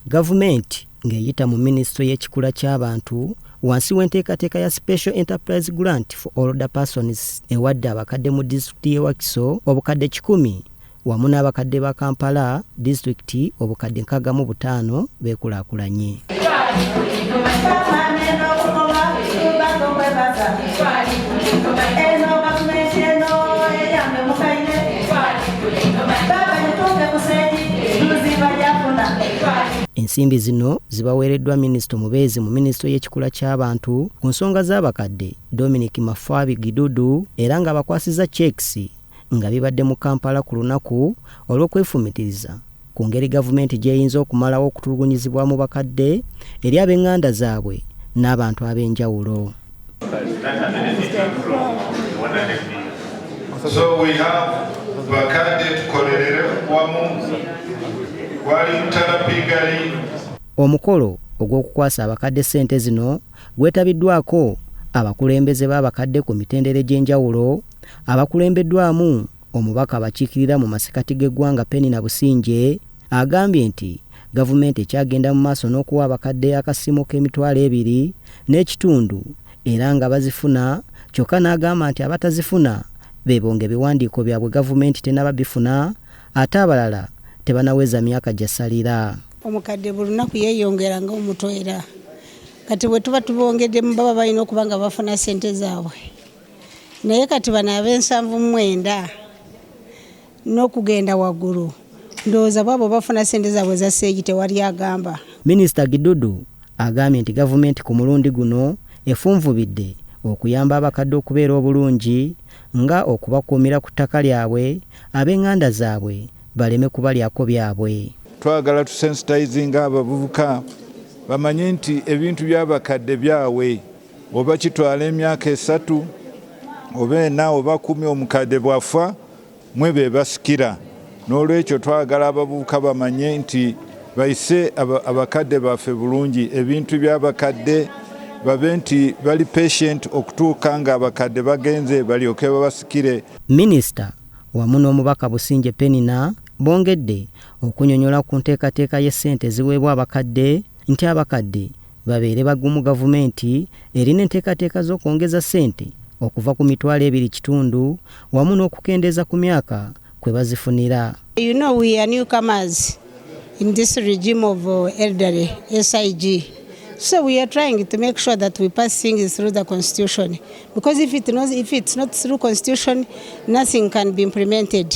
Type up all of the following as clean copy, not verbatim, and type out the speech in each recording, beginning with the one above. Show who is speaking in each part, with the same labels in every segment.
Speaker 1: Gavumenti ng'eyita mu Ministry y'ekikula ky'abantu wansi w'enteekateeka ya Special Enterprise Grant for Older Persons ewadde abakadde mu disitulikiti y'e Wakiso obukadde 100 wamu n'abakadde ba Kampala disitulikiti obukadde 65 beekulaakulanye. Ensimbi zino zibaweereddwa Minisita Mubeezi mu Ministry y'ekikula ky'abantu ku nsonga z'abakadde Dominic Mafabi Gidudu era nga bakwasiza checks nga bibadde mu Kampala ku lunaku olw'okwefumitiriza ku ngeri gavumenti gy'eyinza okumalawo okutulugunyizibwa mu bakadde eri ab'enganda zaabwe n'abantu ab'enjawulo.
Speaker 2: So we have bakadde tukolerere wamu wali mutalapigali.
Speaker 1: Omukolo ogw'okukwasa abakadde ssente zino gwetabiddwako abakulembeze b'abakadde ku mitendera egy'enjawulo abakulembeddwamu omubaka abakiikirira mu masekati g'eggwanga Penina Businje agambye nti gavumenti ekyagenda mu maaso n'okuwa abakadde akasiimo k'emitwalo 2.5 era nga bazifuna kyokka n'agamba nti abatazifuna beebonga ebiwandiiko byabwe gavumenti tenaba bifuna ate abalala tebanaweza myaka gyasalira.
Speaker 3: Omukadde buli lunaku yeeyongera nga omuto era kati bwe tuba tubongeddemu baba balina okuba nga bafuna ssente zaabwe naye kati bano ab'ensanvu-mwenda n'okugenda waggulu ndowooza bwabo bafuna ssente zaabwe za seegi tewali agamba.
Speaker 1: Minisita Gidudu agambye nti gavumenti ku mulundi guno efunvubidde okuyamba abakadde okubeera obulungi nga okubakuumira ku ttaka lyabwe ab'enganda zaabwe baleme kubalyako byabwe.
Speaker 4: Twagala tusensitizinga abavubuka bamanye nti ebintu by'abakadde byawe oba kitwala emyaka 3 oba 4 oba 10 omukadde bwafa mwe be basikira. N'olwekyo twagala abavubuka bamanye nti bayise abakadde baffe bulungi ebintu by'abakadde babe nti bali patient okutuuka nga abakadde bagenze balyoke babasikire.
Speaker 1: Minisita wamu n'omubaka Businje Penina bongedde okunyonyola ku nteekateeka y'essente ziweebwa abakadde nti abakadde babeere bagumu gavumenti erina enteekateeka z'okwongeza ssente okuva ku mitwalo 2.5 wamu n'okukendeeza ku myaka kwe bazifunira.
Speaker 3: You know, we are newcomers in this regime of elderly SIG. So we are trying to make sure that we pass things through the constitution because if it's not through constitution nothing can be implemented.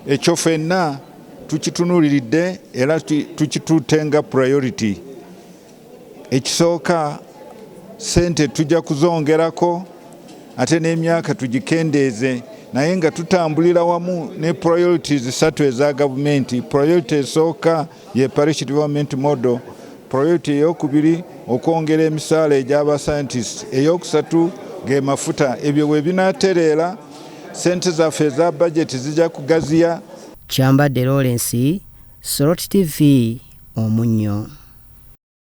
Speaker 4: Ekyo ffenna tukitunuuliridde era tukituutenga priority. Ekisooka ssente tujja kuzongerako ate n'emyaka tugikendeeze naye nga tutambulira wamu ne priorities 3 eza gavumenti. Priority esooka ye parish development model, priority ey'okubiri okwongera emisaala egy'aba scientists, ey'okusatu ge mafuta. Ebyo bwe binaatereera ssente zaffe eza budget zijja kugaziya.
Speaker 1: Kyambadde Lawrence, Soroti TV, Omunnyo.